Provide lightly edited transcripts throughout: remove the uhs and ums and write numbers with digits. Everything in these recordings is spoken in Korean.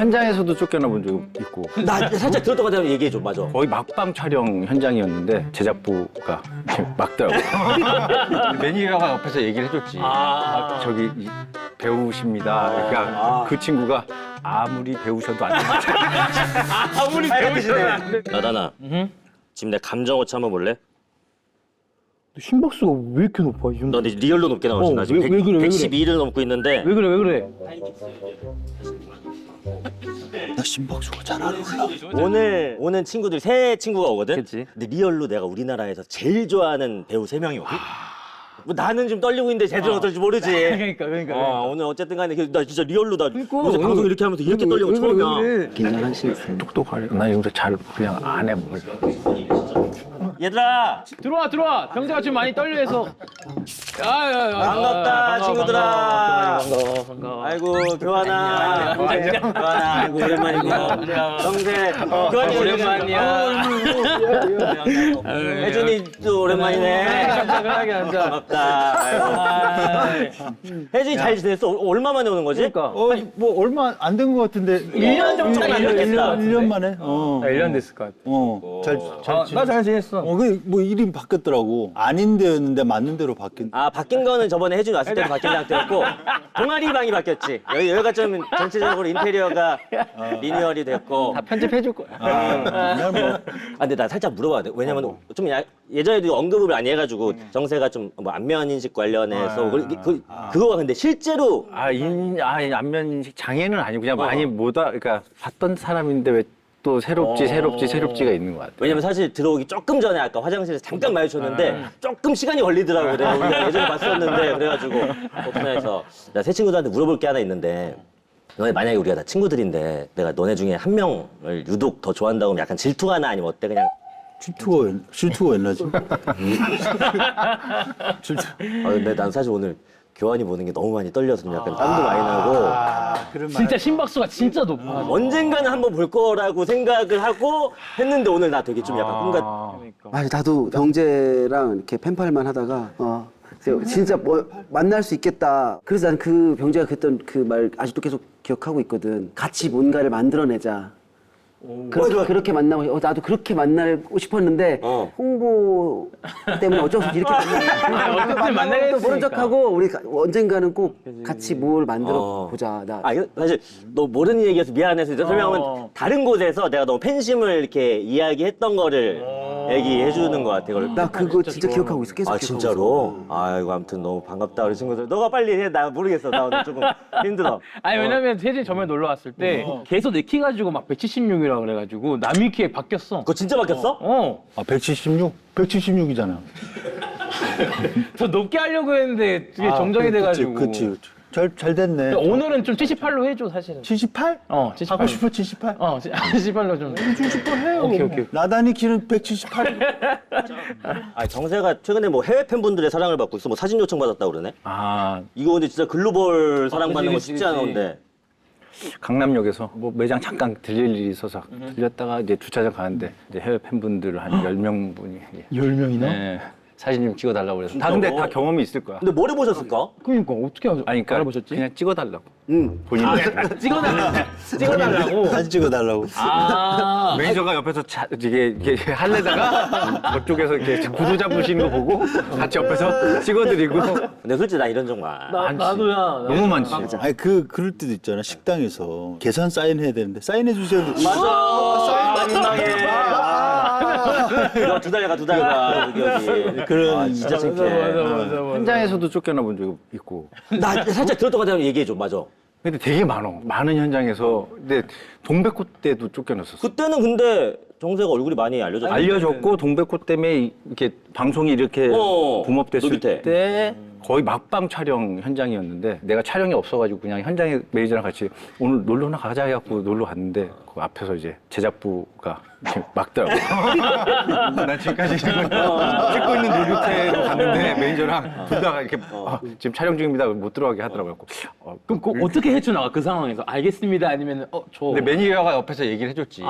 현장에서도 쫓겨나본 적 있고 나 살짝 들었던 것 같아. 얘기해줘. 맞아. 거의 막방 촬영 현장이었는데 제작부가 막더라고. 매니저가 옆에서 얘기를 해줬지. 저기 배우십니다. 그러니까 그 친구가 아무리 배우셔도 안 됩니다. 아무리 배우시네. 나다나. 지금 내 감정 오차 한번 볼래? 심박수가 왜 이렇게 높아? 이 정도? 너 근데 리얼로 높게 나오신다. 지금 왜 그래, 왜 그래? 112를 넘고 있는데. 왜 그래 왜 그래? 나 심박수가 잘 안 올라. 오늘 오는 친구들 세 친구가 오거든. 그치. 근데 리얼로 내가 우리나라에서 제일 좋아하는 배우 세 명이거든. 뭐 나는 좀 떨리고 있는데 쟤들은 어떨지 모르지. 그러니까. 오늘 어쨌든 간에 나 진짜 리얼로 나 그러니까. 요새 방송 이렇게 하면서 이렇게 떨리고 처음이야. 긴장한 시 있어요. 똑똑하네. 나 요새 잘 그냥 안 해먹을. 얘들아 들어와. 병자가 지금 많이 떨려해서. 반갑다 친구들아. 반가워. 아이고 교환아. 교환아 아이고 오랜만이고. 정세 교환이 오랜만이야. 혜준이 또 오랜만이네. 편하게 앉아. 반갑다. 아이고. 혜준이 잘 지냈어? 얼마 만에 오는 거지? 그러니까. 뭐 얼마 안 된 것 같은데. 1년 정도 안 됐겠다. 1년 만에. 1년 됐을 것 같아. 나 잘 지냈어. 뭐 이름이 바뀌었더라고. 아닌 데였는데 맞는 대로 바뀐. 아 바뀐 거는 저번에 혜준이 왔을 때도 바뀐 상태였고 동아리 방이 바뀌었지. 여기가 좀 전체적으로 인테리어가 리뉴얼이 됐고. 다 편집해줄 거야. 그냥 뭐. 근데 나 살짝 물어봐야 돼. 왜냐면 좀 예전에도 언급을 많이 해가지고 정세가 좀 뭐 안면 인식 관련해서 그거가 근데 실제로 안면 인식 장애는 아니고 그냥 많이 그러니까 봤던 사람인데 왜 또 새롭지가 있는 것 같아. 왜냐면 사실 들어오기 조금 전에 아까 화장실에서 잠깐 마주쳤는데 조금 시간이 걸리더라고. 내가 우리가 예전에 봤었는데 그래가지고 오픈해서 나 새 친구들한테 물어볼 게 하나 있는데 너네 만약에 우리가 다 친구들인데 내가 너네 중에 한 명을 유독 더 좋아한다고 하면 약간 질투가 나 아니면 어때? 그냥 질투가 옛날지. 근데 난 사실 오늘 교환이 보는 게 너무 많이 떨려서 좀 약간 땀도 많이 나고 진짜 심박수가 진짜 높아. 언젠가는 한번 볼 거라고 생각을 하고 했는데 오늘 나 되게 좀 약간 꿈같 맞아, 나도 병재랑 이렇게 펜팔만 하다가 진짜 뭐 만날 수 있겠다. 그래서 난 그 병재가 그랬던 그 말 아직도 계속 기억하고 있거든. 같이 뭔가를 만들어내자. 그렇게 만나고 나도 그렇게 만나고 싶었는데 홍보 때문에 어쩔 수 없이 이렇게 어쨌든 만나게 또 모른 척하고 우리 언젠가는 꼭 같이 뭘 만들어 보자. 이거 사실 너 모르는 얘기여서 미안해서 이제 설명하면 다른 곳에서 내가 너무 팬심을 이렇게 이야기했던 거를 얘기해 주는 것 같아. 그걸. 나 그거 진짜 기억하고 있어. 계속 아 기억하고 진짜로? 아이고 아무튼 너무 반갑다 우리 친구들. 너가 빨리 해. 나 모르겠어. 나 오늘 조금 힘들어. 아니 왜냐면 세진 저번에 놀러 왔을 때 계속 내 키 가지고 막 176이라 그래가지고 남이 키에 바뀌었어. 그거 진짜 바뀌었어? 176? 176이잖아. 더 높게 하려고 했는데 그게 정정이 돼가지고. 그치. 잘 됐네. 오늘은 좀 78로 해줘 사실은. 78? 78. 하고 싶어 78? 78로 좀. 78 해요. 오케이. 나단이 키는 178. 정세가 최근에 뭐 해외 팬분들의 사랑을 받고 있어. 뭐 사진 요청 받았다 그러네. 이거 근데 진짜 글로벌 사랑받는 거 쉽지 않은 건데. 강남역에서 뭐 매장 잠깐 들릴 일이 있어서 들렸다가 이제 주차장 가는데 이제 해외 팬분들 한 10명 분이 10명이나? 네, 사진 좀 찍어달라고 그래서 다 근데 다 경험이 있을 거야. 근데 뭐를 보셨을까? 그러니까 어떻게 그러니까 알아보셨지? 그냥 찍어달라고. 본인이. 찍어달라고. 사진 찍어달라고. 매니저가 옆에서 이게 할래다가 저쪽에서 이렇게 구도 잡으시는 거 보고 같이 옆에서 찍어드리고. 근데 솔직히 나 이런 적 많아. 나도야. 너무 많지. 아니 그럴 때도 있잖아. 식당에서 계산 사인해야 되는데 사인해 주세요. 맞아. 민망해. 두 달 가. 여기. 그런 진짜 창피해. 현장에서도 쫓겨나본 적 있고. 나 살짝 들었던 것 같아. 얘기해줘. 맞아. 근데 되게 많은 현장에서. 근데 동백꽃 때도 쫓겨났었어. 그때는 근데 정세가 얼굴이 많이 알려졌어. 알려졌고 동백꽃 때문에 이렇게 방송이 이렇게 붐업됐을 밑에. 때 거의 막방 촬영 현장이었는데 내가 촬영이 없어가지고 그냥 현장에 매니저랑 같이 오늘 놀러나 가자 해갖고 놀러 갔는데 그 앞에서 이제 제작부가 이렇게 막더라고. 난 지금까지 찍고 있는 놀이터로 갔는데 매니저랑 둘 다 이렇게 지금 촬영 중입니다 못 들어가게 하더라고요. 그럼 그거 어떻게 헤쳐나가 그 상황에서? 알겠습니다 아니면 저. 근데 매니저가 옆에서 얘기를 해줬지.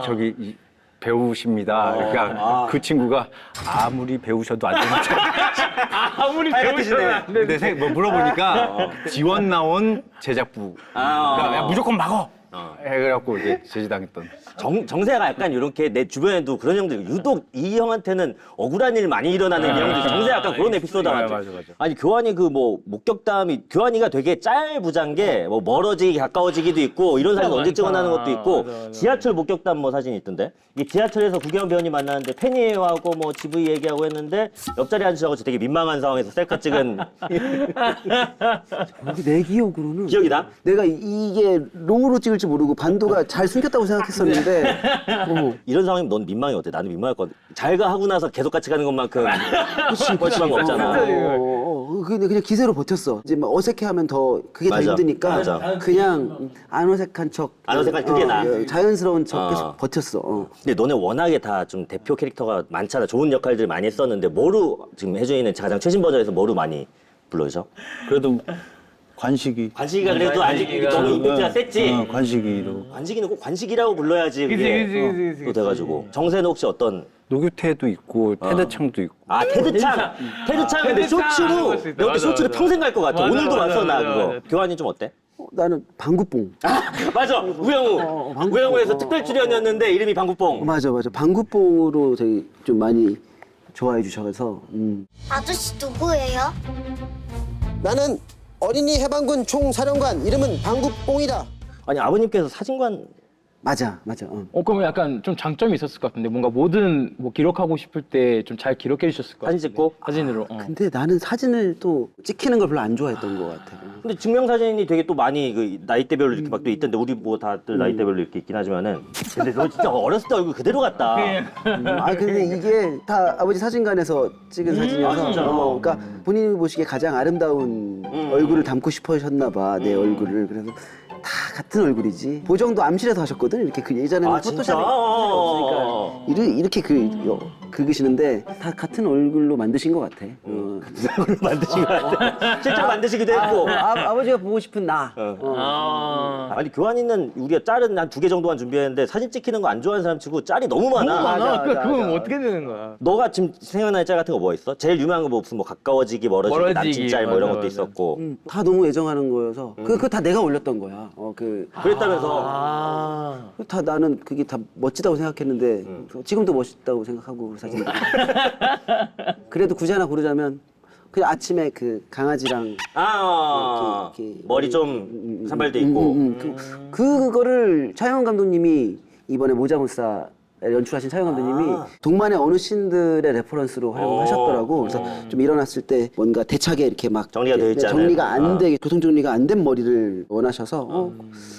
저기 배우십니다. 그러니까 그 친구가 아무리 배우셔도 안 됩니다. 아무리 배우시면 안 돼. 근데 뭐 물어보니까 지원 나온 제작부. 그러니까 야, 무조건 막어. 그래갖고 이제 제지당했던. 정세가 약간 이렇게 내 주변에도 그런 형들 유독 이 형한테는 억울한 일 많이 일어나는 형들 정세 약간 그런 에피소드가 많죠. 맞아. 아니 교환이 그 뭐 목격담이 교환이가 되게 짤부자인 게 뭐 멀어지기 가까워지기도 있고 이런 사진 언제 찍어나는 것도 있고 맞아. 지하철 목격담 뭐 사진이 있던데 이 지하철에서 구경 배우님 만났는데 팬이에요 하고 뭐 GV 얘기하고 했는데 옆자리에 앉으셔서 되게 민망한 상황에서 셀카 찍은 여기 내 기억으로는 기억이 나? 내가 이게 롱으로 찍을지 모르고 반도가 잘 숨겼다고 생각했었는데 이런 상황이면 넌 민망해 어때? 나는 민망할 것 같아. 잘가 하고 나서 계속 같이 가는 것만큼 뻘쭘한 거 없잖아. 근데 그냥 기세로 버텼어. 이제 막 어색해하면 더 그게 더 맞아. 힘드니까 맞아. 그냥 안 어색한 척, 안 어색한 그게 나아. 자연스러운 척 계속 버텼어. 근데 너네 워낙에 다 좀 대표 캐릭터가 많잖아. 좋은 역할들 많이 했었는데 뭐로 지금 혜준이는 가장 최신 버전에서 뭐로 많이 불러줘? 그래도 관식이. 관식이가 그래도 아직 너무 임팩트가 셌지. 관식이로. 관식이는 꼭 관식이라고 불러야지 그게 또 돼가지고. 정세는 혹시 어떤? 노규태도 있고 테드창도 있고. 아 테드창. 테드창은 내 쇼츠로 볼수 있다. 몇 개 맞아, 쇼츠로 맞아. 평생 갈 것 같아. 맞아, 오늘도 맞아, 봤어 나 맞아, 그거. 맞아. 교환이 좀 어때? 나는 방구뽕. 맞아 우영우. 방구뽕. 우영우에서 특별 출연이었는데 이름이 방구뽕. 맞아. 방구뽕으로 되게 좀 많이 좋아해 주셔서. 아저씨 누구예요? 나는 어린이 해방군 총사령관 이름은 방구뽕이다. 아니 아버님께서 사진관 맞아. 그러면 약간 좀 장점이 있었을 것 같은데 뭔가 뭐든 뭐 기록하고 싶을 때 좀 잘 기록해 주셨을 것 같아요. 사진 찍고? 사진으로. 근데 나는 사진을 또 찍히는 걸 별로 안 좋아했던 것 같아. 근데 증명사진이 되게 또 많이 그 나이대별로 이렇게 막 또 있던데 우리 뭐 다들 나이대별로 이렇게 있긴 하지만은 근데 너 진짜 어렸을 때 얼굴 그대로 같다. 근데 이게 다 아버지 사진관에서 찍은 사진이어서 진짜? 그러니까 본인이 보시기에 가장 아름다운 얼굴을 담고 싶으셨나 봐, 내 얼굴을. 그래서 다 같은 얼굴이지. 보정도 암실에서 하셨거든. 이렇게 그 예전에는 아, 진짜? 포토샵이 없으니까 이렇게 긁으시는데 다 같은 얼굴로 만드신 것 같아. 얼굴로 만드신 것 같아. 실제로 만드시기도 했고. 아버지가 보고 싶은 나. 아니 교환이는 우리가 짤은 한 2개 정도만 준비했는데 사진 찍히는 거 안 좋아하는 사람 치고 짤이 너무 많아. 맞아, 그러니까 그건 맞아. 어떻게 되는 거야? 너가 지금 생각나는 짤 같은 거 뭐 있어? 제일 유명한 거 뭐 무슨 뭐 가까워지기 멀어지기 멀어지기, 남친 짤 뭐 이런 맞아, 것도 맞아. 있었고 다 너무 애정하는 거여서 그거 다 내가 올렸던 거야. 그랬다면서 다 나는 그게 다 멋지다고 생각했는데 지금도 멋있다고 생각하고 그 사진들. 그래도 굳이 하나 고르자면 그냥 아침에 그 강아지랑 이렇게 머리 좀 산발돼 있고 그거를 차영원 감독님이 이번에 모자무사 연출하신 차영 감독님이 동만의 어느 씬들의 레퍼런스로 활용을 하셨더라고. 그래서 좀 일어났을 때 뭔가 대차게 이렇게 막 정리가 되어 있지 않은. 정리가 안 되게 교통 정리가 안 된 머리를 원하셔서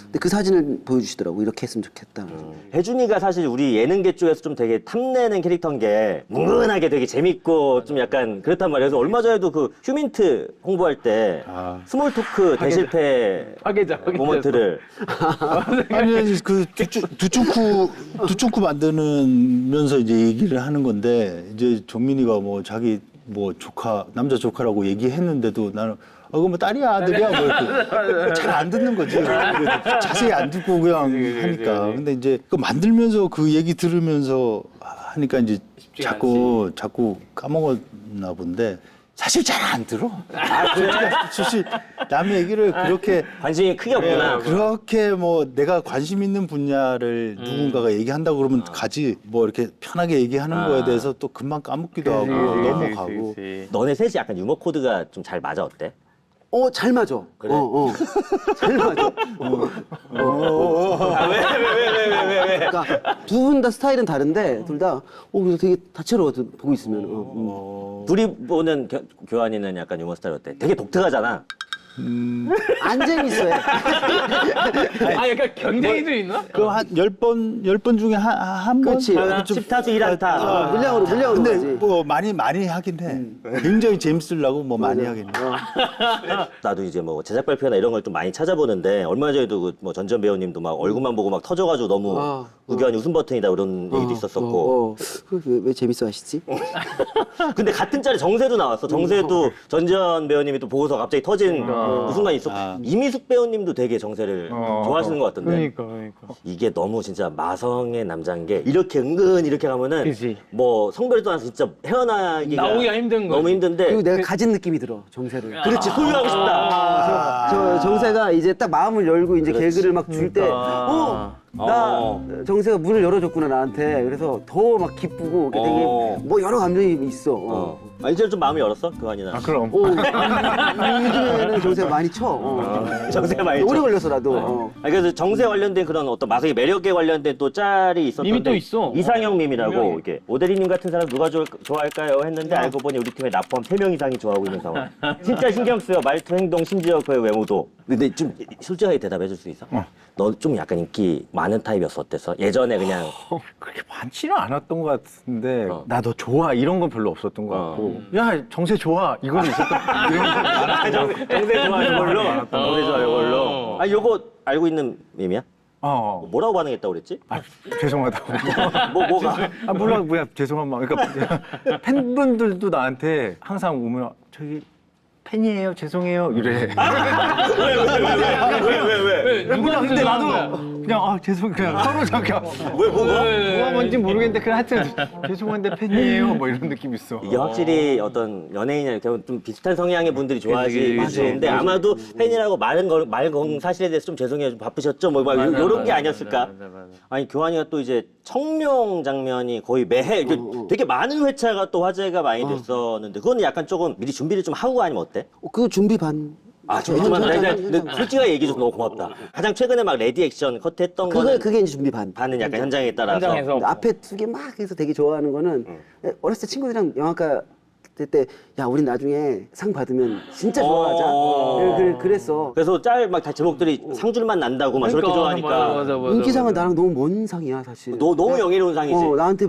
근데 그 사진을 보여주시더라고. 이렇게 했으면 좋겠다. 혜준이가 사실 우리 예능계 쪽에서 좀 되게 탐내는 캐릭터인 게 뭉근하게 되게 재밌고 좀 약간 그렇단 말이에요. 그래서 얼마 전에도 그 휴민트 홍보할 때 스몰 토크 대실패 파괴자. 모먼트를 아니 그 두쭈쿠 만드면서 이제 얘기를 하는 건데 이제 정민이가 뭐 자기 뭐 조카 남자 조카라고 얘기했는데도 나는 그거 뭐 딸이야 아들이야 뭐 이렇게 잘 안 듣는 거지. 그래도 자세히 안 듣고 그냥 하니까. 근데 이제 그 만들면서 그 얘기 들으면서 하니까 이제 자꾸 까먹었나 본데. 사실 잘 안 들어. 사실 남의 얘기를 그렇게 관심이 크게 없구나. 그렇게 뭐 내가 관심 있는 분야를 누군가가 얘기한다고 그러면 가지 뭐 이렇게 편하게 얘기하는 거에 대해서 또 금방 까먹기도 하고 넘어가고. 너네 셋이 약간 유머 코드가 좀 잘 맞아 어때? 잘 맞아. 그래? 잘 맞아. 왜? 그러니까 두 분 다 스타일은 다른데 둘 다 그래서 되게 다채로워 보고 있으면. 둘이 보는 교환이는 약간 유머 스타일 어때? 되게 독특하잖아. 안 재밌어요. 아 약간 경쟁이도 있나? 그 한 10번 중에 한 번? 그렇지. 하나, 10타수 1안타. 물량으로 근데 가지. 뭐 많이 하긴 해. 굉장히 재밌으려고 뭐 많이 하긴 해. 나도 이제 뭐 제작 발표나 이런 걸 좀 많이 찾아보는데 얼마 전에도 그 뭐 전지현 배우님도 막 얼굴만 보고 막 터져가지고 너무 우교환이 웃음 버튼이다 이런 얘기도 있었었고. 왜 재밌어 하시지? 근데 같은 짤에 정세도 나왔어. 정세도 전지현 배우님이 또 보고서 갑자기 터진 그 순간 있었고 이미숙 배우님도 되게 정세를 좋아하시는 것 같던데. 그러니까. 이게 너무 진짜 마성의 남자인 게 이렇게 은근 이렇게 가면은 그치. 뭐 성별을 떠나서 진짜 헤어나기가 나오기가 힘든 거지. 너무 힘든데. 그리고 내가 가진 느낌이 들어 정세를. 그렇지 소유하고 싶다. 저 정세가 이제 딱 마음을 열고 이제 개그를 막 줄 때, 나 정세가 문을 열어줬구나 나한테. 그래서 더 막 기쁘고 되게 뭐 여러 감정이 있어. 아, 이제 좀 마음이 열었어 교환이나. 아, 그럼. 요즘에는 정세가 많이 쳐. 정세 많이 오래 쳐. 걸렸어 나도. 그래서 정세 관련된 그런 어떤 마성의 매력에 관련된 또 짤이 있었던데 밈이 또 있어. 이상형 밈이라고 분명히. 이렇게 오대리님 같은 사람 누가 좋아할까요 했는데 알고 보니 우리 팀에 나 포함 3명 이상이 좋아하고 있는 상황. 진짜 신경 쓰여 말투 행동 심지어 그의 외모도. 근데 좀 솔직하게 대답해 줄 수 있어? 너 좀 약간 인기 많은 타입이었어 어땠어? 예전에 그냥 그렇게 많지는 않았던 것 같은데 나 너 좋아 이런 건 별로 없었던 것 같고 야 정세 좋아 이거는 있었던 이런 건 많았던 것 같고. 정세 좋아하는 걸로 정세 좋아하는 걸로. 아 요거 알고 있는 밈이야? 뭐라고 반응했다고 그랬지? 아, 죄송하다고. 뭐가? 아, 몰라, 뭐야, 죄송한 마음. 그러니까 팬분들도 나한테 항상 오면 저기 팬이에요, 죄송해요, 이래. 왜? 누가 근데 나도 그냥 죄송, 그냥 서로 잠깐 뭐가 뭔지 모르겠는데 그냥 하여튼 죄송한데 팬이에요, 뭐 이런 느낌 있어. 이게 확실히 어떤 연예인이나 이렇게 좀 비슷한 성향의 분들이 좋아하시는데 아마도 팬이라고 말건 사실에 대해서 좀 죄송해요, 좀 바쁘셨죠, 뭐 이런 게 아니었을까? 아니 교환이가 또 이제 청룡 장면이 거의 매해 이게 되게 많은 회차가 또 화제가 많이 됐었는데 그거는 약간 조금 미리 준비를 좀 하고 아니면 어때? 그 준비 반. 준비만 근데 솔직하게 얘기해줘서 너무 고맙다. 가장 최근에 막 레디 액션 컷했던 거는 그게 이제 준비 반. 반은 약간 현장에 따라서 현장에서. 근데 앞에 2개 막 해서 되게 좋아하는 거는 어렸을 때 친구들이랑 영화과 때 야 우린 나중에 상 받으면 진짜 좋아하자. 그랬어. 그래서 짤 막 다 제목들이 상줄만 난다고 막 저렇게 좋아하니까 맞아. 인기상은 나랑 너무 먼 상이야 사실. 너무 영예로운 상이지. 나한테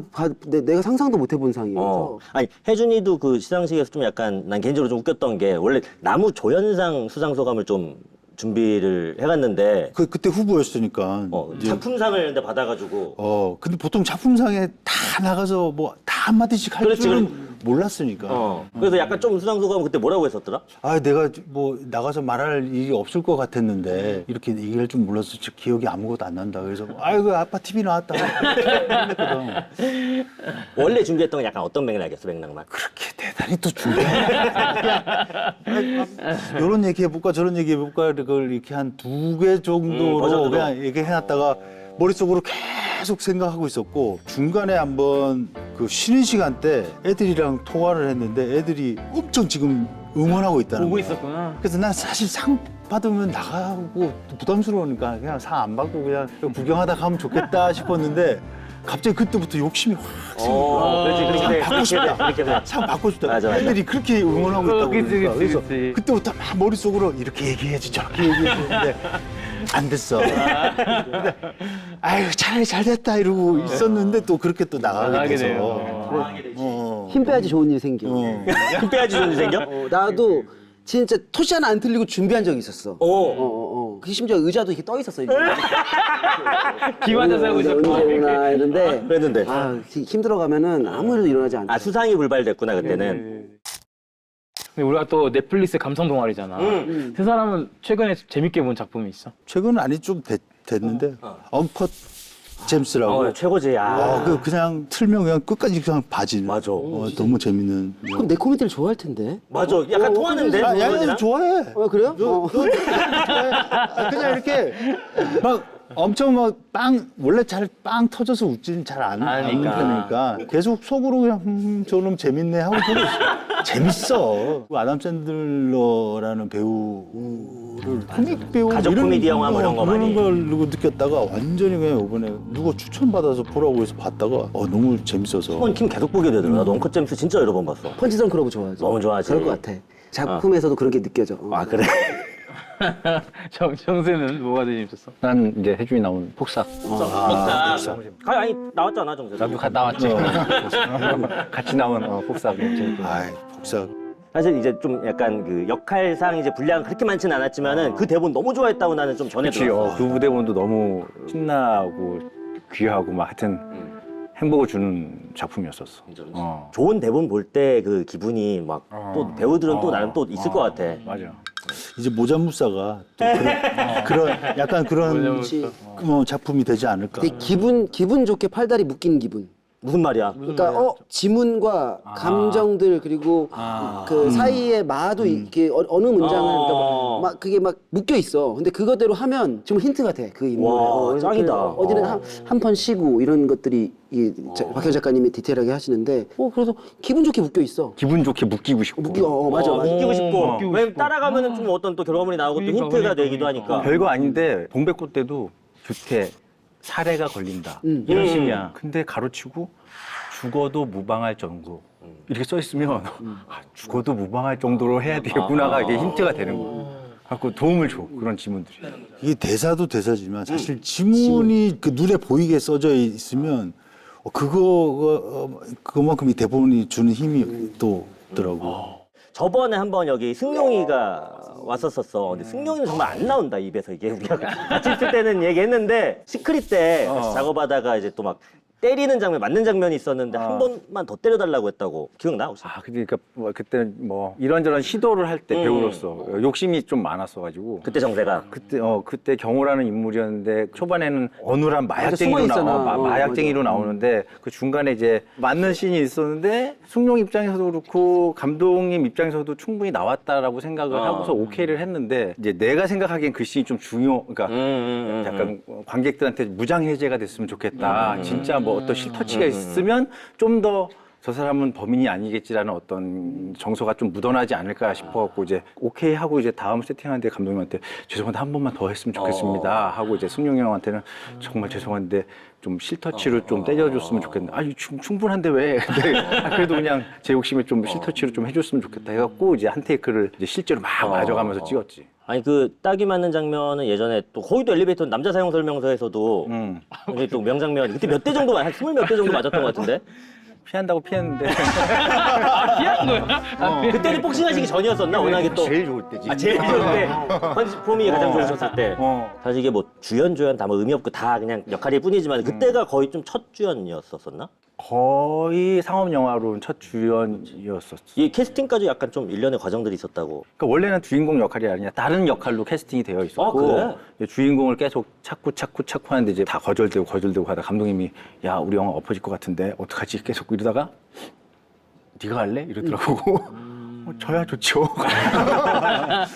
내가 상상도 못 해본 상이어서. 아니 혜준이도 그 시상식에서 좀 약간 난 개인적으로 좀 웃겼던 게 원래 나무 조연상 수상 소감을 좀 준비를 해갔는데 그때 후보였으니까. 이제 작품상을 근데 받아가지고 근데 보통 작품상에 다 나가서 뭐 다 한마디씩 할 그렇지, 줄은 몰랐으니까. 그래서 약간 좀 수상 소감 그때 뭐라고 했었더라? 내가 뭐 나가서 말할 일이 없을 것 같았는데 이렇게 얘기할 줄 몰라서 진짜 기억이 아무것도 안 난다. 그래서 아이고 아빠 TV 나왔다. 그랬거든. 원래 준비했던 건 약간 어떤 맥락이었어 맥락만? 그렇게 대단히 또 준비해. 이런 얘기 해볼까 저런 얘기 해볼까 그걸 이렇게 한 2개 정도로 버전으로. 그냥 얘기해놨다가 머릿속으로 계속 생각하고 있었고 중간에 한번 그 쉬는 시간 때 애들이랑 통화를 했는데 애들이 엄청 지금 응원하고 있다는 보고 거야. 있었구나. 그래서 난 사실 상 받으면 나가고 부담스러우니까 그냥 상 안 받고 그냥 구경하다 가면 좋겠다 싶었는데 갑자기 그때부터 욕심이 확 생긴 거야. 그렇지 상 받고 싶다. 그렇게 돼. 상 받고 싶다. 맞아. 애들이 그렇게 응원하고 있다고 그치, 그러니까. 그치, 그래서 그치. 그때부터 막 머릿속으로 이렇게 얘기해야지 저렇게 얘기해야지 안 됐어. 근데 아유 차라리 잘 됐다 이러고 있었는데 또 그렇게 또 나가게 나가게 돼서. 돼요. 힘 빼야지 좋은 일 생겨. 힘 빼야지 좋은 일 생겨? 나도 진짜 토시 하나 안 틀리고 준비한 적이 있었어. 그 심지어 의자도 이렇게 떠 있었어. 이렇게. 기관에서 하고 있었고. 언제 오나 이런데 그랬는데. 힘들어가면은 아무 일도 일어나지 않아. 수상이 불발됐구나 그때는. 근데 우리가 또 넷플릭스 감성 동아리잖아. 세 사람은 최근에 재밌게 본 작품이 있어? 최근 아니 좀 됐는데 언컷 잼스라고. 최고지. 그냥 틀면 그냥 끝까지 그냥 봐지는. 맞아. 너무 재밌는. 그럼 내 코미디를 좋아할 텐데. 맞아. 약간 통하는데. 얘네들 좋아해. 그래요? 그냥 이렇게 막 엄청 막 원래 잘 빵 터져서 웃지는 잘 안 하는 편이니까 계속 속으로 그냥 저놈 재밌네 하고 보고 있어. 재밌어. 아담 샌들러라는 배우를 코믹 배우 가족 코미디 영화 뭐 이런 거 많이. 그런 걸 느꼈다가 완전히 그냥 이번에 누가 추천받아서 보라고 해서 봤다가 너무 재밌어서. 한번 팀 계속 보게 되더라. 나도 엉컷 잼스 진짜 여러 번 봤어. 펀치선 크러브 좋아하지. 너무 좋아하지. 그럴 것 같아. 작품에서도 그렇게 느껴져. 그래? 정세는 뭐가 제일 재밌었어? 난 이제 혜준이 나온 폭삭. 아니 나왔잖아 정세. 나도 나왔지. 같이 나온 폭삭. 재밌게. 복사. 사실 이제 좀 약간 그 역할상 이제 분량 그렇게 많지는 않았지만은 그 대본 너무 좋아했다고 나는 좀 전해 그치, 들었어. 그 무대본도 너무 신나고 귀하고 막 하여튼 행복을 주는 작품이었었어. 좋은 대본 볼 때 그 기분이 막 또 배우들은 또 나름 또 있을 것 같아. 맞아. 이제 모자무사가 또 그런 약간 그런 작품이 되지 않을까. 되게 기분 좋게 팔다리 묶인 기분. 무슨 말이야? 그러니까 지문과 감정들 그리고 그 사이에 마도 이렇게 어느 문장을 그러니까 막 그게 막 묶여 있어. 근데 그거대로 하면 정말 힌트가 돼 그 인물에. 와, 그래서 짱이다. 어디는 한 편 쉬고 이런 것들이 박현 작가님이 디테일하게 하시는데 그래서 기분 좋게 묶여 있어. 기분 좋게 묶이고 싶고. 맞아. 웃기고 싶고. 웃기고 왜냐면 싶고. 따라가면은 좀 어떤 또 결과물이 나오고 또 힌트가 되기도 하니까. 별거 아닌데 봉백꽃 때도 규태 살해가 걸린다 이런 식이야. 근데 가로치고 죽어도 무방할 정도 이렇게 써 있으면 아, 죽어도 무방할 정도로 해야 되겠구나가 이게 힌트가 되는 거야. 갖고 도움을 줘 그런 지문들이. 이게 대사도 대사지만 사실 지문이 그 눈에 보이게 써져 있으면 그거만큼 이 대본이 주는 힘이 또 있더라고. 저번에 한번 여기 승용이가 왔었었어. 근데 승용이는 정말 안 나온다 입에서 이게 우리가 같이 있을 때는 얘기했는데 시크릿 때 같이 작업하다가 이제 또 막 때리는 장면, 맞는 장면이 있었는데 한 번만 더 때려달라고 했다고 기억나 혹시? 아 그러니까 뭐 그때 뭐 이런저런 시도를 할 때 배우로서 욕심이 좀 많았어가지고 그때 정세가 그때 경호라는 인물이었는데 초반에는 어눌한 숨어 마약쟁이로 있잖아. 마약쟁이로 나오는데 그 중간에 이제 맞는 씬이 있었는데 승용 입장에서도 그렇고 감독님 입장에서도 충분히 나왔다라고 생각을 하고서 오케이를 했는데 이제 내가 생각하기엔 그 씬이 좀 그러니까 약간 관객들한테 무장 해제가 됐으면 좋겠다. 진짜 뭐 어떤 실터치가 있으면 좀 더 저 사람은 범인이 아니겠지라는 어떤 정서가 좀 묻어나지 않을까 싶어갖고 이제 오케이 하고 이제 다음 세팅하는데 감독님한테 죄송한데 한 번만 더 했으면 좋겠습니다 하고 이제 승용이 형한테는 정말 죄송한데 좀 실터치로 좀 때려줬으면 좋겠는데 아 충분한데 왜 근데 그래도 그냥 제 욕심에 좀 실터치로 좀 해줬으면 좋겠다 해갖고 이제 한 테이크를 이제 실제로 막 맞아가면서 찍었지. 아니 그 딱이 맞는 장면은 예전에 또 거기도 엘리베이터 남자 사용 설명서에서도 굉장히 또 명장면 그때 몇 대 정도 한 20몇 대 정도 맞았던 것 같은데 피한다고 피했는데 피한 거야? 그때는 복싱하시기 전이었었나 워낙에 또 제일 좋을 때지. 제일 좋을 때 펀치 폼이 가장 좋으셨을 때 사실 이게 뭐 주연 다 뭐 의미 없고 다 그냥 역할일 뿐이지만 그때가 거의 좀 첫 주연이었었나? 거의 상업 영화로는 첫 주연이었었지. 이 캐스팅까지 약간 좀 일련의 과정들이 있었다고. 그러니까 원래는 주인공 역할이 아니라 다른 역할로 캐스팅이 되어 있었고 그래? 이제 주인공을 계속 찾고 하는데 이제 다 거절되고 하다 감독님이 야 우리 영화 엎어질 것 같은데 어떡하지 계속 이러다가 네가 할래? 이러더라고. 저야 좋죠.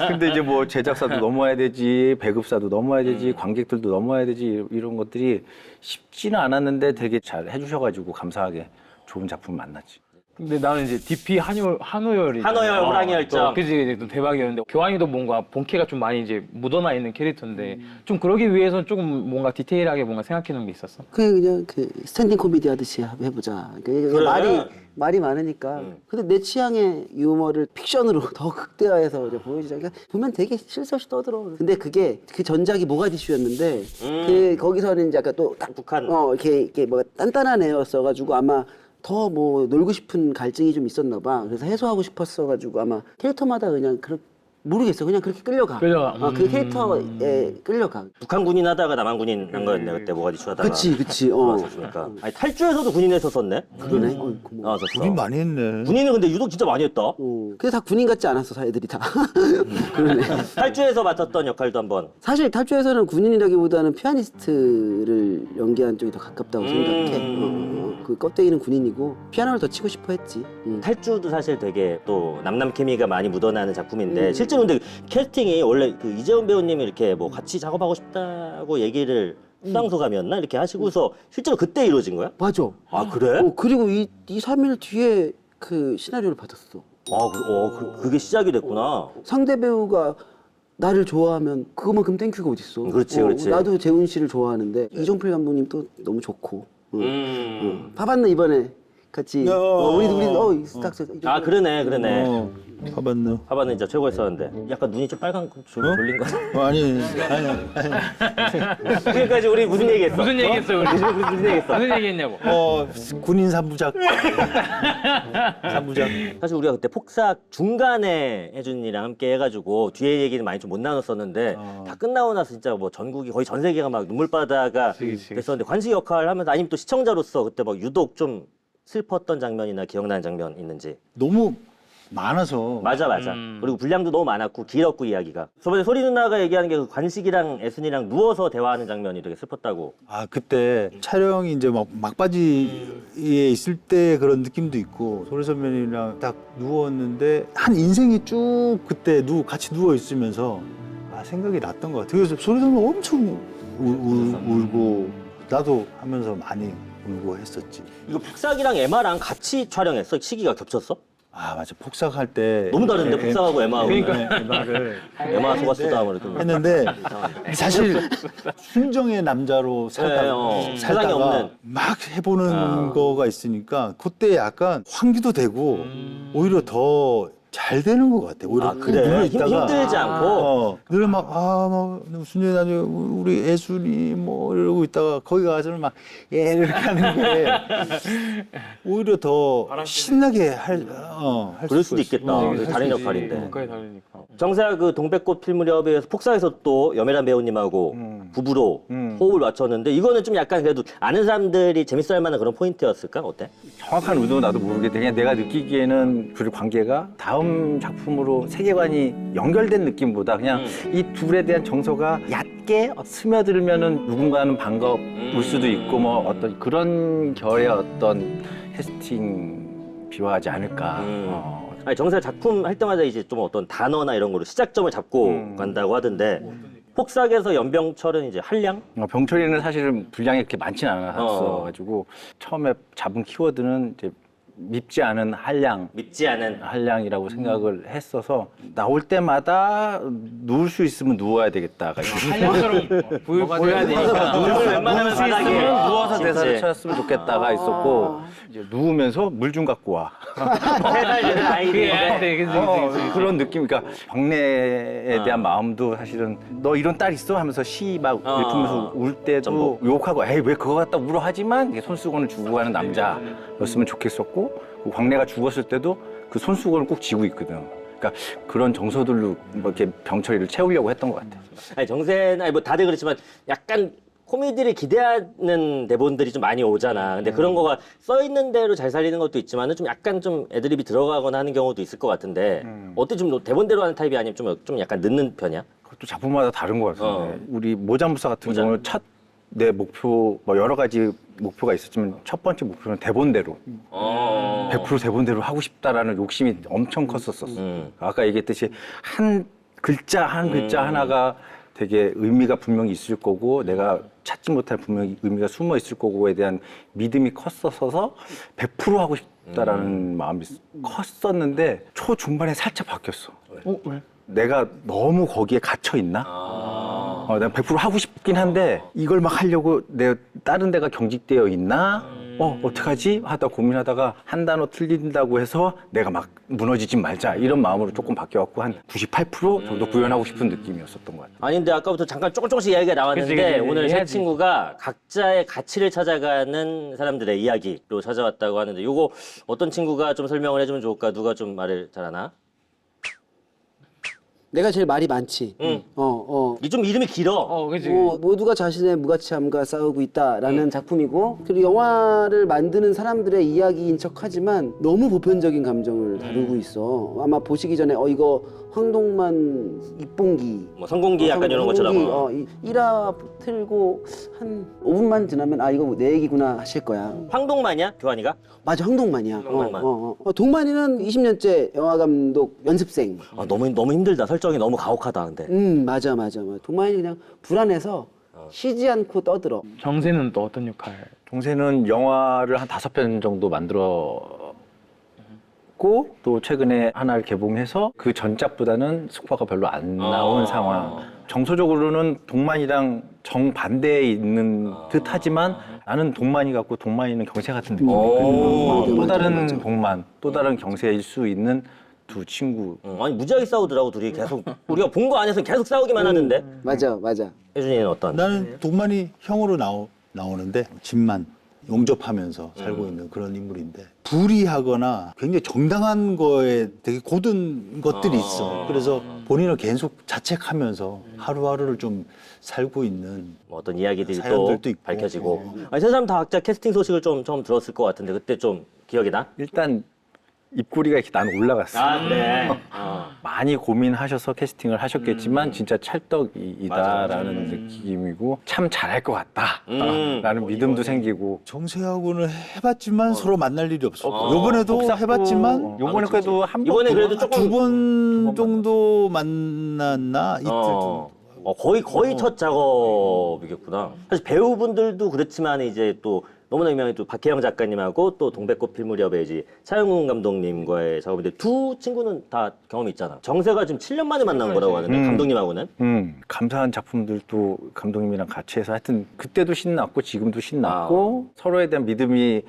근데 이제 뭐 제작사도 넘어야 되지, 배급사도 넘어야 되지, 관객들도 넘어야 되지 이런 것들이 쉽지는 않았는데 되게 잘 해주셔가지고 감사하게 좋은 작품 만났지. 근데 나는 이제 DP 한우열이 한우열 호랑이 열정. 그지 또 대박이었는데 교환이도 뭔가 본캐가 좀 많이 이제 묻어나 있는 캐릭터인데 좀 그러기 위해서는 조금 뭔가 디테일하게 뭔가 생각해 놓은 게 있었어. 그냥 그 스탠딩 코미디 하듯이 해보자. 그러니까 말이 많으니까. 근데 내 취향의 유머를 픽션으로 더 극대화해서 이제 보여주자. 그러니까 보면 되게 실수 없이 떠들어. 근데 그게 그 전작이 모가디슈였는데 그 거기서는 이제 약간 또 딱 북한. 이렇게 뭐가 단단한 애였어가지고 아마 더 뭐 놀고 싶은 갈증이 좀 있었나 봐. 그래서 해소하고 싶었어가지고 아마 캐릭터마다 그냥 모르겠어. 그냥 그렇게 끌려가. 그 캐릭터에 끌려가. 북한 군인 하다가 남한 군인 한 거였네 그때 모가디슈 하다가. 그치. 그러니까. 아니 탈주에서도 군인 했었었네. 그러네. 고마워. 우린 많이 했네. 군인은 근데 유독 진짜 많이 했다. 근데 다 군인 같지 않았어, 애들이 다. 그러네. 탈주에서 맡았던 역할도 한번. 사실 탈주에서는 군인이라기보다는 피아니스트를 연기한 쪽이 더 가깝다고 생각해. 그 껍데기는 군인이고 피아노를 더 치고 싶어 했지. 탈주도 사실 되게 또 남남 케미가 많이 묻어나는 작품인데 실제로 근데 캐스팅이 원래 그 이재훈 배우님이 이렇게 뭐 같이 작업하고 싶다고 얘기를 수상소감이었나 이렇게 하시고서 실제로 그때 이루어진 거야? 맞아. 아 그래? 그리고 이 3일 뒤에 그 시나리오를 받았어. 그게 시작이 됐구나. 상대 배우가 나를 좋아하면 그거만큼 땡큐가 어딨어. 그렇지. 나도 재훈 씨를 좋아하는데 이종필 감독님 또 너무 좋고. 파봤나 이번에 같이 우리 딱 아 그러네. 봐봤네. 하바는 진짜 최고였었는데 약간 눈이 좀 빨간 졸린 거. 아니. 지금까지 우리 무슨 얘기했어? 무슨 얘기했어 우리? 무슨 얘기했어? 무슨 얘기했냐고. 군인 3부작. 3부작. 사실 우리가 그때 폭삭 중간에 혜준이랑 함께 해가지고 뒤에 얘기는 많이 좀 못 나눴었는데 다 끝나고 나서 진짜 뭐 전국이 거의 전 세계가 막 눈물바다가 됐었는데 관식 역할 하면서 아니면 또 시청자로서 그때 막 유독 좀 슬펐던 장면이나 기억나는 장면 있는지. 너무 많아서 맞아. 그리고 분량도 너무 많았고 길었고 이야기가. 저번에 소리 누나가 얘기하는 게 그 관식이랑 애순이랑 누워서 대화하는 장면이 되게 슬펐다고. 아 그때 촬영이 이제 막 막바지에 있을 때 그런 느낌도 있고 소리 선배님이랑 딱 누웠는데 한 인생이 쭉 그때 같이 누워 있으면서 생각이 났던 것 같아요. 그래서 소리 선배 엄청 울고 나도 하면서 많이 울고 했었지. 이거 폭삭이랑 에마랑 같이 촬영했어? 시기가 겹쳤어? 아 맞아 폭삭할 때 너무 다른데 폭삭하고 에마하고. 그러니까 말을 에마 속았수다 뭐 이렇게. 했는데 사실 순정의 남자로 세상에 살다가 없는. 막 해보는 거가 있으니까 그때 약간 환기도 되고 오히려 더 잘 되는 것 같아. 오히려 아, 그래? 힘들지 않고? 늘 막 무슨 일 나죠? 우리 애순이 뭐 이러고 있다가 거기 가서는 막 이렇게 하는 게 오히려 더 신나게 할 그럴 수도 있겠다. 할 다른 수 있지. 역할인데. 국가에 다르니까. 정세아 그 동백꽃 필 무렵에서 폭삭에서 또 염혜란 배우님하고 부부로 호흡을 맞췄는데 이거는 좀 약간 그래도 아는 사람들이 재밌어 할 만한 그런 포인트였을까? 어때? 정확한 의도는 나도 모르겠는데 그냥 내가 느끼기에는 둘의 관계가 다음 작품으로 세계관이 연결된 느낌보다 그냥 이 둘에 대한 정서가 얕게 스며들면은 누군가는 반가울 수도 있고 뭐 어떤 그런 결의 어떤 캐스팅 비화하지 않을까. 아니 정세아 작품 할 때마다 이제 좀 어떤 단어나 이런 거로 시작점을 잡고 간다고 하던데 폭삭에서 연병철은 이제 한량? 병철이는 사실은 분량이 그렇게 많지는 않았어가지고 처음에 잡은 키워드는 이제 밉지 않은 믿지 않은. 한량이라고 생각을 했어서 나올 때마다 누울 수 있으면 누워야 되겠다가 한량처럼 보여야 되니까. 눈을 웬만하면 바닥에 누워서 대사를 그치. 찾았으면 좋겠다가 있었고 이제 누우면서 물 좀 갖고 와. 3살 되는 아이들인데. 그런 느낌, 그러니까 박래에 대한 마음도 사실은 너 이런 딸 있어 하면서 시 막 읽으면서 울 때도 전복. 욕하고 에이 왜 그거 갖다 울어 하지만 손수건을 주고 가는 남자였으면 좋겠었고 그 박래가 죽었을 때도 그 손수건을 꼭 쥐고 있거든. 그러니까 그런 정서들로 뭐 이렇게 병철이를 채우려고 했던 것 같아. 아니 정세는 뭐 다들 그렇지만 약간 코미디를 기대하는 대본들이 좀 많이 오잖아. 근데 그런 거가 써 있는 대로 잘 살리는 것도 있지만은 좀 약간 좀 애드립이 들어가거나 하는 경우도 있을 것 같은데 어때 좀 대본대로 하는 타입이 아니면 좀 약간 늦는 편이야? 그것도 작품마다 다른 것 같은데 우리 모장부사 같은 경우는 첫 내 목표 뭐 여러 가지 목표가 있었지만 첫 번째 목표는 대본대로 100% 대본대로 하고 싶다라는 욕심이 엄청 컸었었어. 아까 얘기했듯이 한 글자 한 글자 하나가 되게 의미가 분명히 있을 거고 내가 찾지 못할 분명히 의미가 숨어 있을 거고에 대한 믿음이 컸었어서 100% 하고 싶다라는 마음이 컸었는데 초중반에 살짝 바뀌었어. 왜? 내가 너무 거기에 갇혀 있나? 내가 100% 하고 싶긴 한데 이걸 막 하려고 내가 다른 데가 경직되어 있나? 어떡하지? 하다 고민하다가 한 단어 틀린다고 해서 내가 막 무너지지 말자 이런 마음으로 조금 바뀌어갖고 한 98% 정도 구현하고 싶은 느낌이었었던 것 같아요. 아니 근데 아까부터 잠깐 조금씩 이야기가 나왔는데 그치, 오늘 세 해야지. 친구가 각자의 가치를 찾아가는 사람들의 이야기로 찾아왔다고 하는데 요거 어떤 친구가 좀 설명을 해주면 좋을까? 누가 좀 말을 잘하나? 내가 제일 말이 많지. 이 좀 이름이 길어. 그지. 모두가 자신의 무가치함과 싸우고 있다라는 작품이고 그리고 영화를 만드는 사람들의 이야기인 척하지만 너무 보편적인 감정을 다루고 있어. 아마 보시기 전에 이거 황동만 입봉기 뭐 성공기 약간 이런 것처럼. 1화 틀고 한 5분만 지나면 이거 내 얘기구나 하실 거야. 황동만이야? 교환이가? 맞아, 황동만이야. 황동만. 동만이는 20년째 영화 감독 연습생. 너무 힘들다. 설정이 너무 가혹하다. 근데. 맞아. 동만이 그냥 불안해서 쉬지 않고 떠들어. 정세는 또 어떤 역할? 동세는 영화를 한 5편 정도 만들었고 또 최근에 하나를 개봉해서 그 전작보다는 스코어가 별로 안 나온 상황. 정서적으로는 동만이랑 정반대에 있는 듯하지만 나는 동만이 같고 동만이는 경세 같은 느낌이 있거든. 또 다른 동만, 또 다른 경세일 수 있는 두 친구. 아니 무지하게 싸우더라고 둘이 계속. 우리가 본 거 안에서 계속 싸우기만 하는데. 맞아. 혜준이는 어떤? 나는 동만이 형으로 나오는데 집만 용접하면서 살고 있는 그런 인물인데 불의하거나 굉장히 정당한 거에 되게 고든 것들이 있어. 그래서 본인을 계속 자책하면서 하루하루를 좀 살고 있는 뭐 어떤 이야기들이 또 사연들도 있고. 밝혀지고. 아니, 세 사람 다 각자 캐스팅 소식을 좀 처음 들었을 것 같은데 그때 좀 기억이 나? 일단 입꼬리가 이렇게 난 올라갔어. 아 그래. 많이 고민하셔서 캐스팅을 하셨겠지만 진짜 맞아, 찰떡이다라는 느낌이고 참 잘할 것 같다라는 믿음도 생기고. 정세하고는 해봤지만 서로 만날 일이 없어. 어. 요번에도 복사도 해봤지만 요번에 그래도 한 번, 이번에 그래도 조금 두 번 정도 만났나 이틀 정도. 거의 첫 작업이겠구나. 사실 배우분들도 그렇지만 이제 또 너무나 유명한 또 박혜영 작가님하고 또 동백꽃 필 무렵에 이제 차영훈 감독님과의 작업인데 두 친구는 다 경험이 있잖아. 정세가 지금 7년 만에 만난 거라고 하는데 감독님하고는. 감사한 작품들도 감독님이랑 같이 해서 하여튼 그때도 신났고 지금도 신났고 서로에 대한 믿음이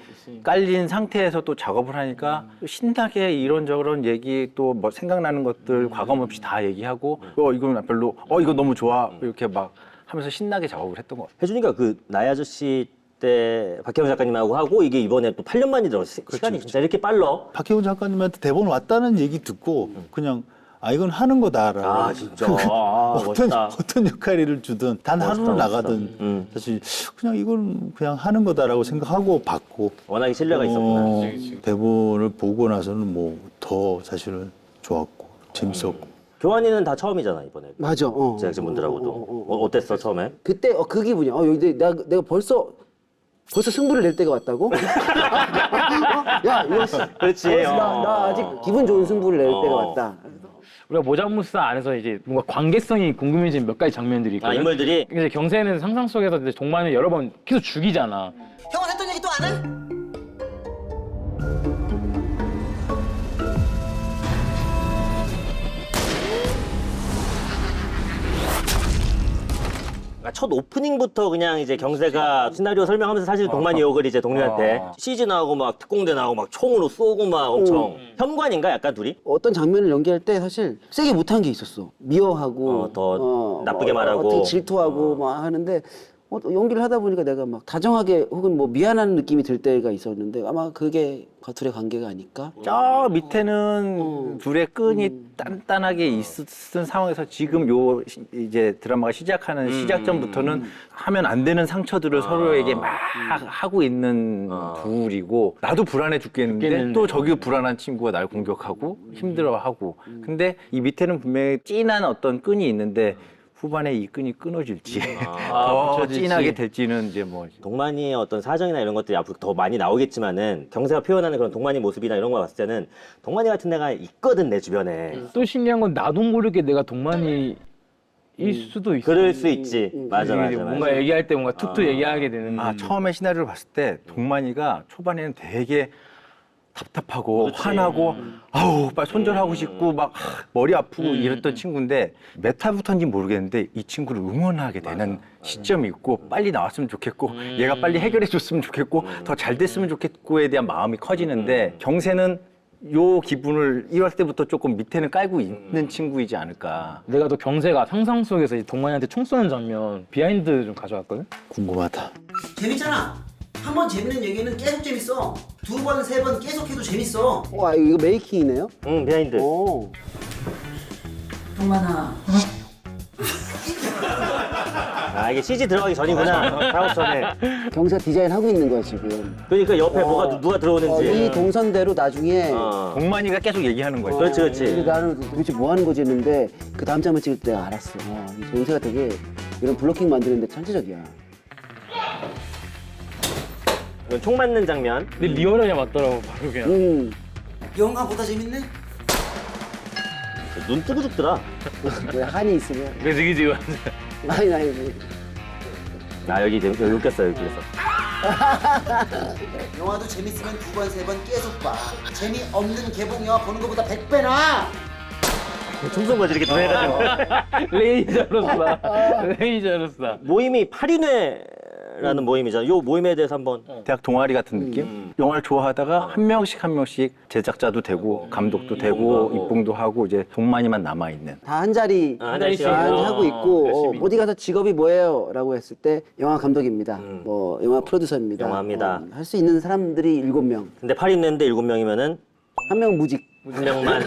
깔린 상태에서 또 작업을 하니까 신나게 이런저런 얘기 또 뭐 생각나는 것들 과감 없이 다 얘기하고 이건 별로 이거 너무 좋아 이렇게 막 하면서 신나게 작업을 했던 것 같아요. 혜준이가 그 나의 아저씨 때 박혜영 작가님하고 하고 이게 이번에 또 8년 만이 들어서 시간이 진짜 이렇게 빨라. 박혜원 작가님한테 대본 왔다는 얘기 듣고 그냥 이건 하는 거다라고. 아 진짜. 어떤 멋있다. 어떤 역할을 주든 단 멋있다, 하루를 멋있다. 나가든 사실 그냥 이건 그냥 하는 거다라고 생각하고 받고 워낙에 신뢰가 있었구나. 대본을 보고 나서는 뭐 더 사실은 좋았고 재밌었고. 교환이는 다 처음이잖아 이번에. 맞아. 제작진분들하고도. 어땠어 처음에? 그때 그 기분이야. 여기 내가 벌써 승부를 낼 때가 왔다고? 야, 이거 그렇지. 나 아직 기분 좋은 승부를 낼 때가 왔다. 우리가 모자무스 안에서 이제 뭔가 관계성이 궁금해진 몇 가지 장면들이 있거든. 인물들이. 이제 경세는 상상 속에서 이제 동만을 여러 번 계속 죽이잖아. 형은 했던 얘기 또 안 해? 그러니까 첫 오프닝부터 그냥 이제 경세가 시나리오 설명하면서 사실 동만이 욕을 이제 동료한테 CG 나오고 막 특공대 나오고 막 총으로 쏘고 막 엄청 현관인가 약간 둘이? 어떤 장면을 연기할 때 사실 세게 못한 게 있었어. 미워하고 더 나쁘게 말하고. 어떻게 질투하고 막 하는데 연기를 하다 보니까 내가 막 다정하게 혹은 뭐 미안한 느낌이 들 때가 있었는데 아마 그게 겉으의 관계가 아닐까? 저 밑에는 둘의 끈이 단단하게 있었던 상황에서 지금 이제 드라마가 시작하는 시작전부터는 하면 안 되는 상처들을 서로에게 막 하고 있는 둘이고 나도 불안해 죽겠는데 또 저기 불안한 친구가 날 공격하고 힘들어하고 근데 이 밑에는 분명히 찐한 어떤 끈이 있는데 후반에 이 끈이 끊어질지 더 붙여질지. 진하게 될지는 이제 뭐 동만이의 어떤 사정이나 이런 것들이 앞으로 더 많이 나오겠지만은 경세가 표현하는 그런 동만이 모습이나 이런 거 봤을 때는 동만이 같은 애가 있거든 내 주변에. 또 신기한 건 나도 모르게 내가 동만이 일 수도 있어. 그럴 수 있지. 맞아. 뭔가 얘기할 때 뭔가 툭툭 얘기하게 되는. 처음에 시나리오를 봤을 때 동만이가 초반에는 되게 답답하고 화나고 아우 빨리 손절하고 싶고 막 머리 아프고 이랬던 친구인데 몇 화부터인지 모르겠는데 이 친구를 응원하게 되는 시점이 있고 빨리 나왔으면 좋겠고 얘가 빨리 해결해 줬으면 좋겠고 더 잘 됐으면 좋겠고에 대한 마음이 커지는데 경세는 요 기분을 1월 때부터 조금 밑에는 깔고 있는 친구이지 않을까. 내가 또 경세가 상상 속에서 이제 동만이한테 총 쏘는 장면 비하인드 좀 가져왔거든. 궁금하다. 재밌잖아. 한 번 재밌는 얘기는 계속 재밌어. 두 번, 세 번 계속 해도 재밌어. 이거 메이킹이네요? 응 비하인드. 오. 동만아. 이게 CG 들어가기 전이구나. 작업 전에. 경사 디자인하고 있는 거야 지금. 그러니까 옆에 뭐가 누가 들어오는지. 이 동선대로 나중에 동만이가 계속 얘기하는 거지. 그렇지 근데 그렇지. 나는 도대체 뭐 하는 거지 했는데 그 다음 장면 찍을 때 내가 알았어. 이 동세가 되게 이런 블로킹 만드는데 천재적이야. 이건 총 맞는 장면. 근데 리얼하게 맞더라고 바로 그냥. 영화보다 재밌네? 눈 뜨고 죽더라. 왜 한이 있으면 그지. 아니 여기 웃겼어 여기 그래서. 영화도 재밌으면 두 번, 세 번 계속 봐. 재미없는 개봉 영화 보는 것보다 100배나. 총 쏜 거지 이렇게 눈에가지고. 레이저로 쏴. 모임이 8인회라는 모임이잖아. 요 모임에 대해서 한번. 대학 동아리 같은 느낌? 영화를 좋아하다가 한 명씩 제작자도 되고 감독도 되고 입봉도 하고 이제 동만이만 남아있는. 다 한 자리 한 자리씩 하고 있고 열심히. 어디 가서 직업이 뭐예요? 라고 했을 때 영화 감독입니다. 뭐 영화 프로듀서입니다. 영화입니다. 할 수 있는 사람들이 7명. 근데 8인회인데 7명이면은 한 명 무직. 한 명만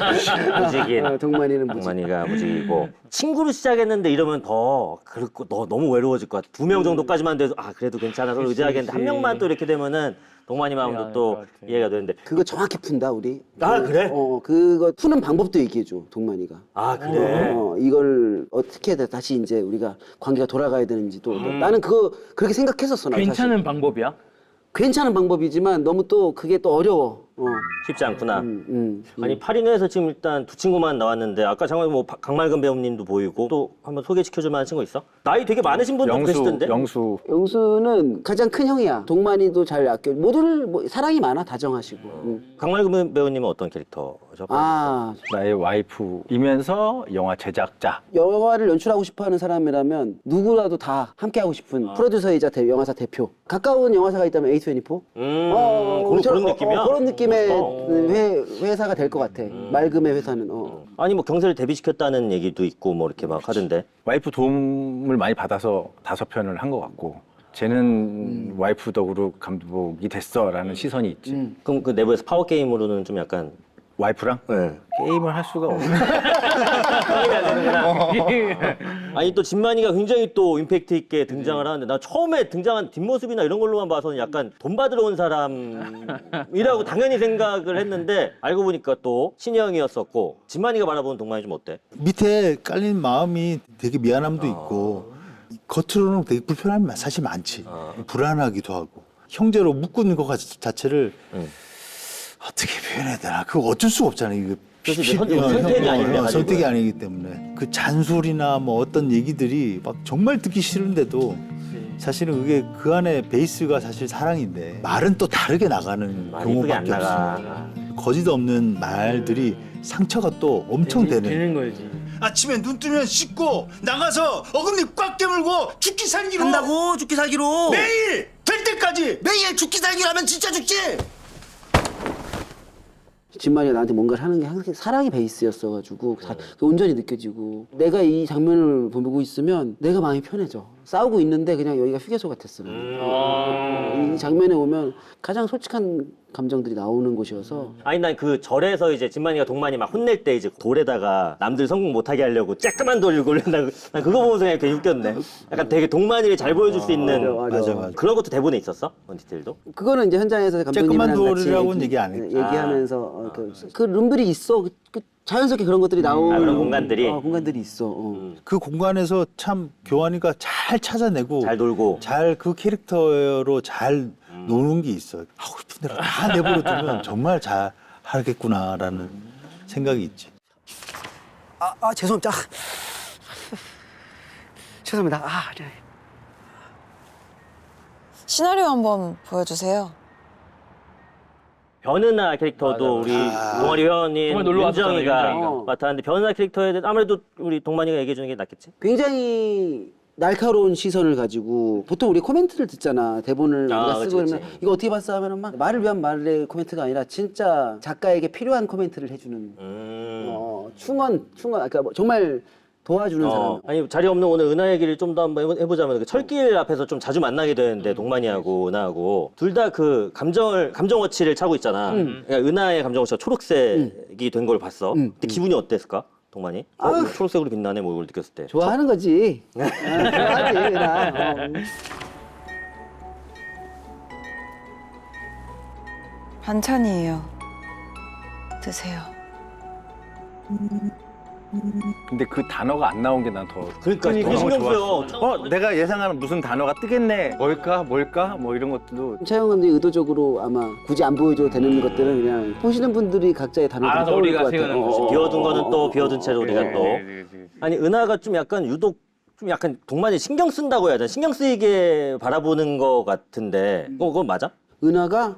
무직인. 동만이는 무직. 동만이가 무직이고. 친구로 시작했는데 이러면 더 그렇고 너무 외로워질 것 같아. 2명 정도까지만 돼도 그래도 괜찮아 서로 의지하겠는데 한 명만 또 이렇게 되면은 동만이 마음도 이해하는 또 것 같아. 이해가 되는데. 그거 정확히 푼다 우리. 아, 그래? 그거 푸는 방법도 얘기해줘 동만이가. 아, 그래? 이걸 어떻게 해야 다시 이제 우리가 관계가 돌아가야 되는지도 나는 그거 그렇게 생각했었어. 나 괜찮은 사실. 방법이야? 괜찮은 방법이지만 너무 또 그게 또 어려워. 쉽지 않구나. 음. 아니, 8인회에서 지금 일단 두 친구만 나왔는데, 아까 잠깐 뭐 강말근 배우님도 보이고, 또 한번 소개시켜줄 만한 친구 있어? 나이 되게 많으신 분도 계시던데? 영수 영수는 가장 큰 형이야. 동만이도 잘 아껴. 모두를 뭐 사랑이 많아 다정하시고. 강말근 배우님은 어떤 캐릭터죠? 아 나의 와이프이면서 영화 제작자. 영화를 연출하고 싶어하는 사람이라면 누구라도 다 함께하고 싶은 프로듀서이자 영화사 대표. 가까운 영화사가 있다면 A24. 그런 느낌이야? 그런 느낌의 회사가 될 것 같아. 맑음의 회사는. 아니, 뭐 경세를 데뷔시켰다는 얘기도 있고, 뭐 이렇게 막 하던데. 와이프 도움을 많이 받아서 5편을 한 것 같고 쟤는 와이프 덕으로 감독이 됐어라는 시선이 있지. 그럼 그 내부에서 파워게임으로는 좀 약간. 와이프랑 네. 게임을 할 수가 없네. 아니, 또 진만이가 굉장히 또 임팩트 있게 등장을 하는데, 나 처음에 등장한 뒷모습이나 이런 걸로만 봐서는 약간 돈 받으러 온 사람이라고 당연히 생각을 했는데, 알고 보니까 또 신형이었었고, 진만이가 바라보는 동만이 좀 어때? 밑에 깔린 마음이 되게 미안함도 있고 겉으로는 되게 불편함이 사실 많지. 불안하기도 하고 형제로 묶은 것 자체를 어떻게 표현해야 되나? 그거 어쩔 수가 없잖아요. 이거 그렇지, 선택이 아닌데 가지고. 선택이 아니기 때문에 그 잔소리나 뭐 어떤 얘기들이 막 정말 듣기 싫은데도 사실은 그게 그 안에 베이스가 사실 사랑인데 말은 또 다르게 나가는 말이 이쁘게 안 경우밖에 나가. 없어. 거짓 없는 말들이 상처가 또 엄청 되는. 되는 거지. 아침에 눈 뜨면 씻고 나가서 어금니 꽉 깨물고 죽기 살기로 한다고 죽기 살기로. 매일 될 때까지. 매일 죽기 살기로 하면 진짜 죽지. 진만이가 나한테 뭔가를 하는 게 항상 사랑이 베이스였어가지고 그게 온전히 느껴지고 내가 이 장면을 보고 있으면 내가 마음이 편해져. 싸우고 있는데 그냥 여기가 휴게소 같았어. 이 장면에 오면 가장 솔직한 감정들이 나오는 곳이어서 아니, 난 그 절에서 이제 진만이가 동만이 막 혼낼 때 이제 돌에다가 남들 성공 못하게 하려고 쬐끄만 돌을 굴린다. 난 그거 보면서 그냥 되게 웃겼네. 약간 되게 동만이를 잘 보여줄 수 있는. 맞아. 그런 것도 대본에 있었어? 그런 디테일도? 그거는 이제 현장에서 감독님이랑 쬐끄만 같이 돌이라고는 얘기 안 했지. 얘기하면서 그 룸들이 있어. 그 자연스럽게 그런 것들이 나오는 그런 공간들이? 공간들이 있어. 그 공간에서 참 교환이가 잘 찾아내고 잘 놀고. 잘 그 캐릭터로 잘 노는 게 있어. 하고 싶은 대로 다 내버려 두면 정말 잘 하겠구나라는 생각이 있지. 죄송합니다. 죄송합니다. 네. 시나리오 한번 보여주세요. 변은하 캐릭터도 우리 동아리 회원인 정말 놀러 왔었잖아, 윤정이가 윤정이가. 맡았는데, 변은하 캐릭터에 대해 아무래도 우리 동만이가 얘기해 주는 게 낫겠지? 굉장히 날카로운 시선을 가지고 보통 우리 코멘트를 듣잖아. 대본을 우리가 그치, 쓰고 그러면 그치. 이거 어떻게 봤어 하면은 막 말을 위한 말의 코멘트가 아니라 진짜 작가에게 필요한 코멘트를 해주는 충원 그러니까 뭐 정말 도와주는 사람. 아니, 자리 없는 오늘 은하 얘기를 좀 더 한번 해보자면, 그 철길 앞에서 좀 자주 만나게 되는데, 동만이하고 은하하고 둘 다 그 감정어치를 차고 있잖아. 그러니까 은하의 감정어치가 초록색이 된 걸 봤어. 근데 기분이 어땠을까? 동만이? 초록색으로 빛나네, 뭐 이걸 느꼈을 때. 좋아하는 거지. 좋아하지 나. 반찬이에요. 드세요. 근데 그 단어가 안 나온 게 난 더. 그러니까 되게 너무 신경 좋았어. 쓰여. 내가 예상하는 무슨 단어가 뜨겠네. 뭘까? 뭐 이런 것들도. 차영 감독이 의도적으로 아마 굳이 안 보여줘도 되는 것들은 그냥 보시는 분들이 각자의 단어를 알아서 떠올릴 우리가 것 같아. 세우는 거지. 비워둔 거는 또 비워둔 채로 우리가 또. 아니, 은하가 좀 약간 유독 좀 약간 동만이 신경 쓴다고 해야 되나? 신경 쓰이게 바라보는 거 같은데, 그건 맞아? 은하가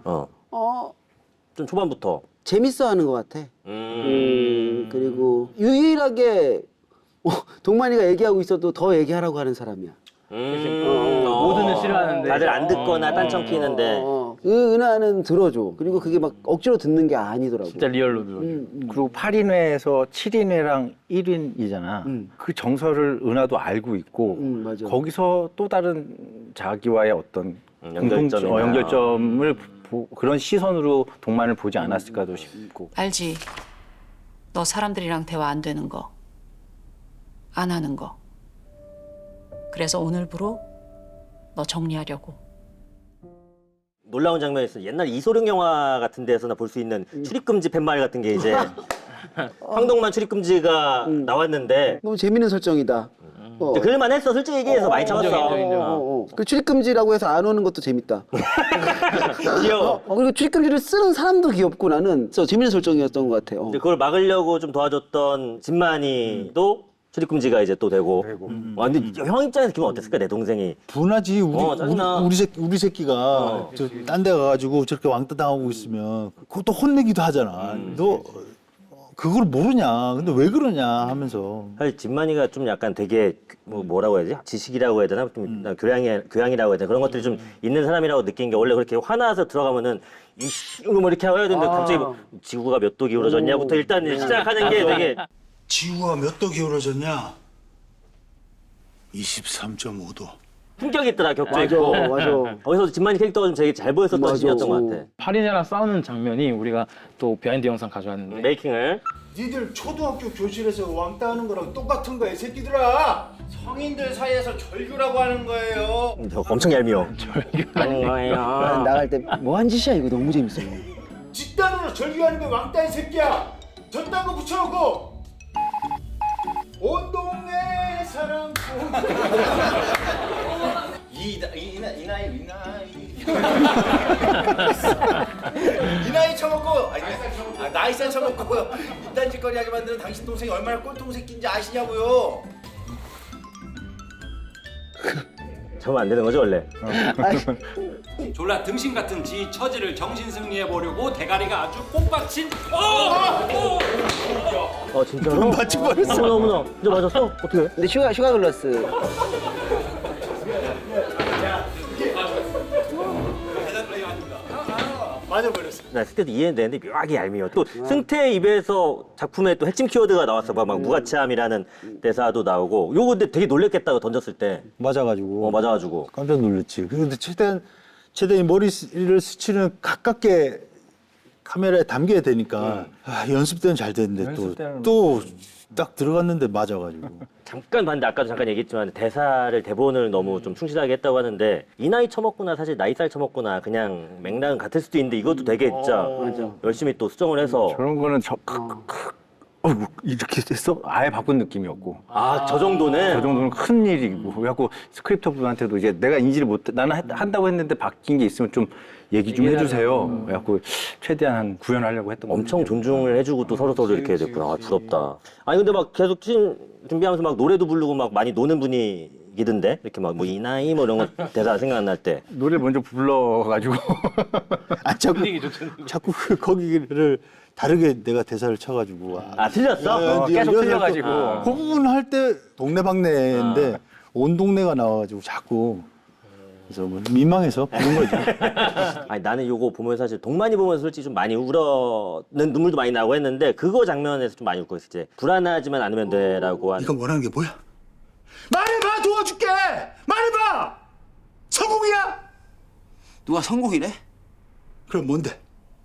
좀 초반부터. 재밌어하는 것 같아. 그리고 유일하게 동만이가 얘기하고 있어도 더 얘기하라고 하는 사람이야. 모두는 싫어하는데. 다들 안 듣거나 딴청 피는데. 은하는 들어줘. 그리고 그게 막 억지로 듣는 게 아니더라고. 진짜 리얼로 들어. 그리고 8인회에서 7인회랑 1인이잖아. 그 정서를 은하도 알고 있고 맞아. 거기서 또 다른 자기와의 어떤 연결점이나. 연결점을 그런 시선으로 동만을 보지 않았을까도 싶고. 알지? 너 사람들이랑 대화 안 되는 거, 안 하는 거. 그래서 오늘부로 너 정리하려고. 놀라운 장면이 있어. 옛날 이소룡 영화 같은 데서나 볼 수 있는 출입금지 팻말 같은 게 이제 황동만 출입금지가 나왔는데 너무 재밌는 설정이다. 그럴만 했어. 솔직히 얘기해서 많이 참았어. 그 출입금지라고 해서 안 오는 것도 재밌다. 귀여워. 그리고 출입금지를 쓰는 사람도 귀엽고 나는 재밌는 설정이었던 것 같아요. 근데 그걸 막으려고 좀 도와줬던 진만이도 출입금지가 이제 또 되고. 근데 형 입장에서 기분 어땠을까? 내 동생이. 분하지. 짜증나. 우리 새끼가 딴 데 가가지고 저렇게 왕따 당하고 있으면 그것도 혼내기도 하잖아. 너 그걸 모르냐? 근데 왜 그러냐 하면서. 사실 진만이가 좀 약간 되게 뭐라고 해야 되지? 지식이라고 해야 되나? 좀 교양이라고 해야 되나? 그런 것들이 좀 있는 사람이라고 느낀 게 원래 그렇게 화나서 들어가면 뭐 이렇게 해야 되는데 갑자기 뭐 지구가 몇 도 기울어졌냐부터 일단 시작하는 게 되게 지구가 몇 도 기울어졌냐? 23.5도. 품격 있더라, 격조 있고. 맞아. 거기서 진만이 캐릭터가 좀 되게 잘 보였었던 맞아. 시즌이었던 것 같아. 파리네랑 싸우는 장면이 우리가 또 비하인드 영상 가져왔는데 메이킹을. 니들 초등학교 교실에서 왕따하는 거랑 똑같은 거야, 이 새끼들아. 성인들 사이에서 절규라고 하는 거예요. 엄청 얄미워. 난 나갈 때 뭐 한 짓이야 이거 너무 재밌어. 집단으로 절규하는 게 왕따 이 새끼야. 저딴 거 붙여놓고 온 동네 사람 이 나이 처먹고 나이살 처먹고 이딴 짓거리 하게 만드는 당신 동생이 얼마나 꼴통 새끼인지 아시냐고요. 저러면 안 되는 거죠 원래? 졸라 등신 같은 지 처지를 정신 승리해 보려고 대가리가 아주 꼭 박힌. 진짜로? 맞지 말했어. 어머나. 진짜 맞았어? 어떻게? 근데 슈가 글라스. 맞아 버렸어. 나 그때도 이해는 되는데 묘하게 얄미워. 또 승태 입에서 작품에 또 핵심 키워드가 나왔어. 막 무가치함이라는 대사도 나오고. 요거 근데 되게 놀랬겠다고 던졌을 때. 맞아가지고. 맞아가지고. 깜짝 놀랐지. 근데 최대한 이 머리를 스치는 가깝게 카메라에 담겨야 되니까 연습 때는 잘 됐는데 또 딱 들어갔는데 맞아가지고. 잠깐 봤는데 아까도 잠깐 얘기했지만 대본을 너무 좀 충실하게 했다고 하는데 이 나이 처먹구나 사실 나이살 처먹구나 그냥 맥락은 같을 수도 있는데 이것도 되게 진짜 열심히 또 수정을 해서 저런 거는 이렇게 됐어? 아예 바꾼 느낌이었고. 저 정도는? 저 정도는 큰 일이고. 그래갖고 스크립터 분한테도 이제 내가 인지를 못해. 나는 한다고 했는데 바뀐 게 있으면 좀 얘기 좀 해주세요. 그래갖고 최대한 구현하려고 했던 거. 엄청 존중을 해주고 또 서로 이렇게 됐구나. 부럽다. 아니 근데 막 계속 준비하면서 막 노래도 부르고 막 많이 노는 분위기던데? 이렇게 막 뭐 이 나이 뭐 이런 거 대사 생각날 때. 노래 먼저 불러가지고. 자꾸 거기를 다르게 내가 대사를 쳐가지고. 틀렸어? 계속 틀려가지고. 그 부분 할 때 동네방네인데 온 동네가 나와가지고 자꾸. 그래서 뭐 민망해서 부른 거지. 아니 나는 요거 보면서 사실 동만이 보면서 솔직히 좀 많이 울었는 눈물도 많이 나고 했는데 그거 장면에서 좀 많이 울고 있었지. 이제 불안하지만 않으면 돼라고 한. 네가 원하는 게 뭐야? 말해봐 도와줄게. 말해봐. 성공이야? 누가 성공이래? 그럼 뭔데?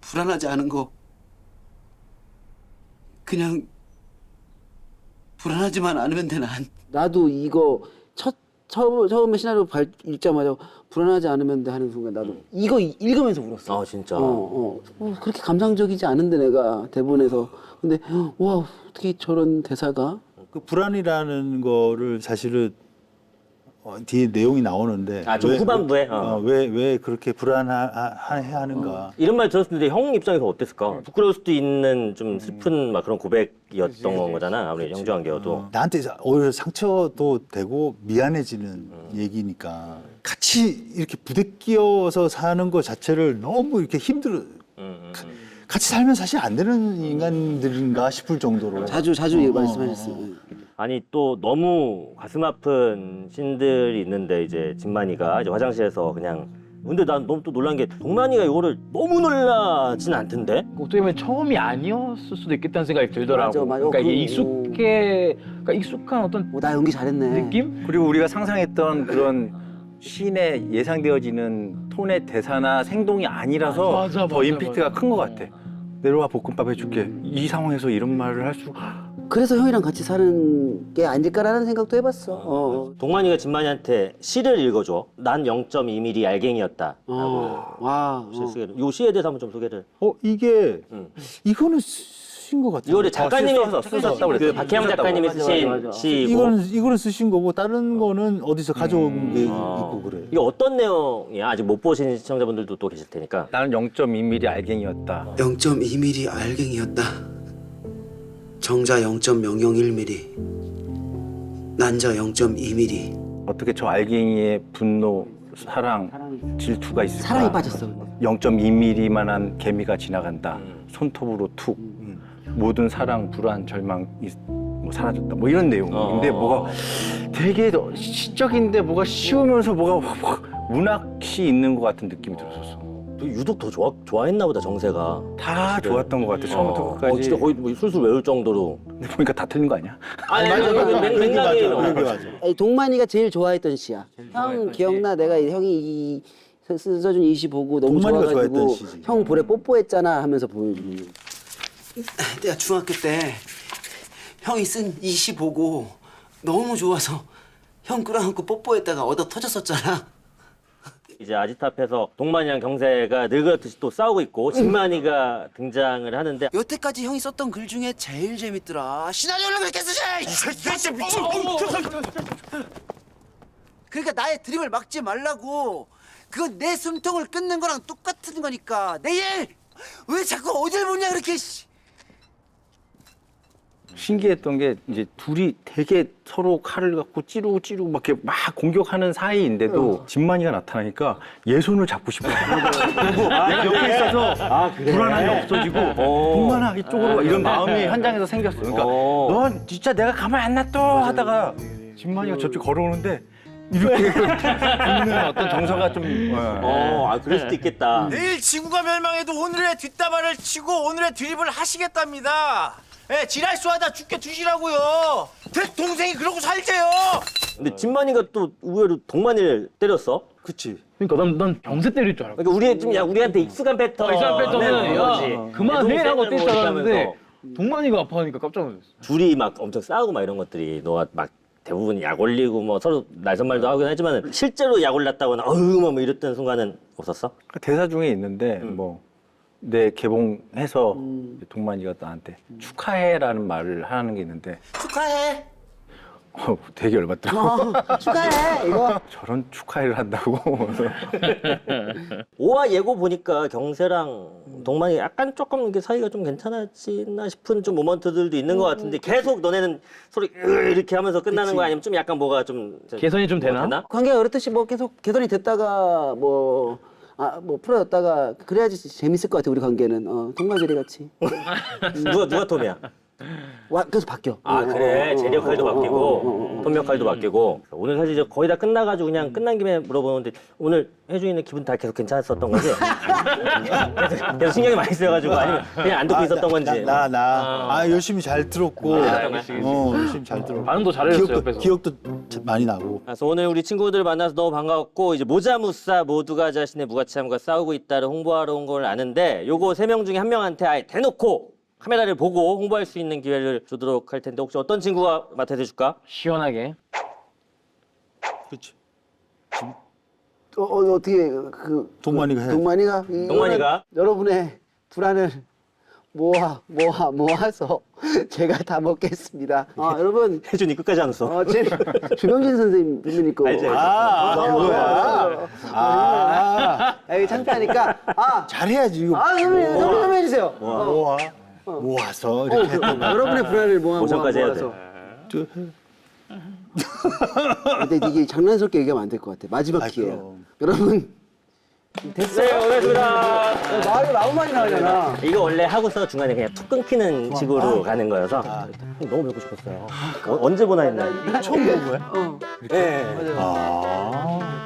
불안하지 않은 거. 그냥 불안하지만 않으면 돼 난. 나도 이거 처음에 시나리오 읽자마자 불안하지 않으면 돼 하는 순간 나도 이거 읽으면서 울었어. 진짜. 그렇게 감상적이지 않은데 내가 대본에서 근데 와 어떻게 저런 대사가 그 불안이라는 거를 사실은 뒤에 내용이 나오는데 좀 후반부에? 왜 그렇게 불안해야 하는가. 이런 말 들었을 때 형 입장에서 어땠을까? 부끄러울 수도 있는 좀 슬픈 막 그런 고백이었던 거잖아. 아무리 형제관계여도. 나한테 오히려 상처도 되고 미안해지는 얘기니까 같이 이렇게 부대끼어서 사는 것 자체를 너무 이렇게 힘들어. 같이 살면 사실 안 되는 인간들인가 싶을 정도로. 자주 말씀하셨어요. 아니 또 너무 가슴 아픈 씬들이 있는데 이제 진만이가 이제 화장실에서 그냥 근데 난 너무 또 놀란 게 동만이가 이거를 너무 놀라진 않던데? 어떻게 보면 처음이 아니었을 수도 있겠다는 생각이 들더라고. 맞아. 그러니까 이게 익숙한 어떤 나 연기 잘했네. 느낌? 그리고 우리가 상상했던 그런 씬에 예상되어지는 톤의 대사나 생동이 아니라서 더 임팩트가 큰 것 같아. 내려와 볶음밥 해줄게. 이 상황에서 이런 말을 할 수 그래서 형이랑 같이 사는 게 아닐까라는 생각도 해봤어. 동만이가 진만이한테 시를 읽어줘. 난 0.2mm 알갱이였다. 와. 이 시에 대해서 한번 좀 소개를. 이게 이거는 쓰신 것 같아요. 이거를 작가님이 쓰셨다고 그 그랬어요. 박혜영 작가님이 쓰신 맞아. 시고. 이거는 쓰신 거고 다른 거는 어디서 가져온 게 있고 그래요. 이게 어떤 내용이야? 아직 못 보신 시청자분들도 또 계실 테니까. 나는 0.2mm 알갱이였다. 0.2mm 알갱이였다. 정자 0.001mm. 난자 0.2mm. 어떻게 저 알갱이의 분노, 사랑, 질투가 있을까? 사랑에 빠졌어. 0.2mm만한 개미가 지나간다. 손톱으로 툭. 모든 사랑, 불안, 절망 뭐 사라졌다. 뭐 이런 내용인데 뭐가 되게 시적인데 뭐가 쉬우면서 뭐가 확 문학시 있는 것 같은 느낌이 들었었어. 유독 더 좋아했나 보다 정세가. 다 좋았던 것 같아. 처음부터 끝까지. 진짜 거의 뭐 술술 외울 정도로. 근데 보니까 다 틀린 거 아니야? 아니 맞아. 그게 맞아. 동만이가 제일 좋아했던 시야. 형 기억나? 내가 형이 써준 이 시 보고 너무 동만이가 좋아가지고 좋아했던 시지. 형 볼에 뽀뽀했잖아 하면서 보여주는 거. 내가 중학교 때 형이 쓴 이 시 보고 너무 좋아서 형 끌어안고 뽀뽀했다가 얻어 터졌었잖아. 이제 아지트 앞에서 동만이랑 경세가 늘 그렇듯이 또 싸우고 있고 진만이가 등장을 하는데 여태까지 형이 썼던 글 중에 제일 재밌더라. 시나리오를 그렇게 쓰지! 그러니까 나의 드립을 막지 말라고. 그건 내 숨통을 끊는 거랑 똑같은 거니까. 내일 왜 자꾸 어딜 보냐 그렇게. 신기했던 게 이제 둘이 되게 서로 칼을 갖고 찌르고 막 이렇게 막 공격하는 사이인데도 진만이가 나타나니까 얘 손을 잡고 싶어. 내가 옆에 있어서 불안함이 없어지고 동만아 이쪽으로 이런 마음이 현장에서 생겼어. 그러니까 넌 진짜 내가 가만 안 놔둬 하다가 진만이가 저쪽 걸어오는데 이렇게 붙는 어떤 정서가 좀. 그럴 수도 있겠다. 내일 지구가 멸망해도 오늘의 뒷담화를 치고 오늘의 드립을 하시겠답니다. 예, 지랄수하다 죽게 두시라고요. 동생이 그러고 살게요. 근데 진만이가 또 의외로 동만이를 때렸어. 그치. 그러니까 난 경세 때릴 줄 알았고. 그러니까 우리한테 익숙한 패턴. 이상 패턴은 야 그만해 하고 뛸 줄 알았는데 하면서. 동만이가 아파하니까 깜짝 놀랐어. 둘이 막 엄청 싸우고 막 이런 것들이 너가 막 대부분 약 올리고 뭐 서로 날선말도 하긴 하지만 실제로 약 올랐다거나 뭐 이랬던 순간은 없었어? 대사 중에 있는데 뭐 내 개봉해서 동만이가 나한테 축하해라는 말을 하는 게 있는데 축하해. 되게 열받더라고. 축하해. 이거. 저런 축하해를 한다고. 오화 예고 보니까 경세랑 동만이 약간 조금 이렇게 사이가 좀 괜찮아지나 싶은 좀 모먼트들도 있는 것 같은데 계속 너네는 서로 이렇게 하면서 끝나는 거 아니면 좀 약간 뭐가 좀 개선이 좀 되나? 관계가 그렇듯이 뭐 계속 개선이 됐다가 뭐 풀어졌다가 그래야지 재밌을 것 같아 우리 관계는. 동가제리 같이. 누가 톰이야? 계속 바뀌어. 그래 제 역할도 바뀌고 톰 역할도 바뀌고 오늘 사실 이제 거의 다 끝나가지고 그냥 끝난 김에 물어보는데 오늘 혜준이는 기분 다 계속 괜찮았었던 거지? 계속 신경이 많이 쓰여가지고 아니면 그냥 안 듣고 있었던 건지? 열심히 잘 들었고 열심히 잘 들었고 반응도 잘해줬어요 옆에서. 기억도 많이 나고. 그래서 오늘 우리 친구들 만나서 너무 반가웠고 이제 모자무사 모두가 자신의 무가치함과 싸우고 있다를 홍보하러 온 걸 아는데 요거 3명 중에 한 명한테 아예 대놓고 카메라를 보고 홍보할 수 있는 기회를 주도록 할 텐데 혹시 어떤 친구가 맡아서 해줄까? 시원하게. 그렇지. 어떻게 동만이가 해. 동만이가? 여러분의 불안을 모아서 제가 다 먹겠습니다. 여러분 혜준이 끝까지 안 웃어. 주명진 선생님 분명 있고. 알지. 그거야. 여기 창피하니까 잘해야지 이거. 선생님 좀 해주세요. 모아서 이렇게 했던 거. 여러분의 불안을 모션까지 해야 돼. 모아서. 근데 이게 장난스럽게 얘기하면 안 될 것 같아. 마지막 기회예요. 여러분 됐어요. 고맙습니다. 말이 너무 많이 나오잖아. 이거 원래 하고서 중간에 그냥 툭 끊기는 식으로 가는 거여서 너무 뵙고 싶었어요. 언제 보나 했나? 처음 본 거야? 네. 아.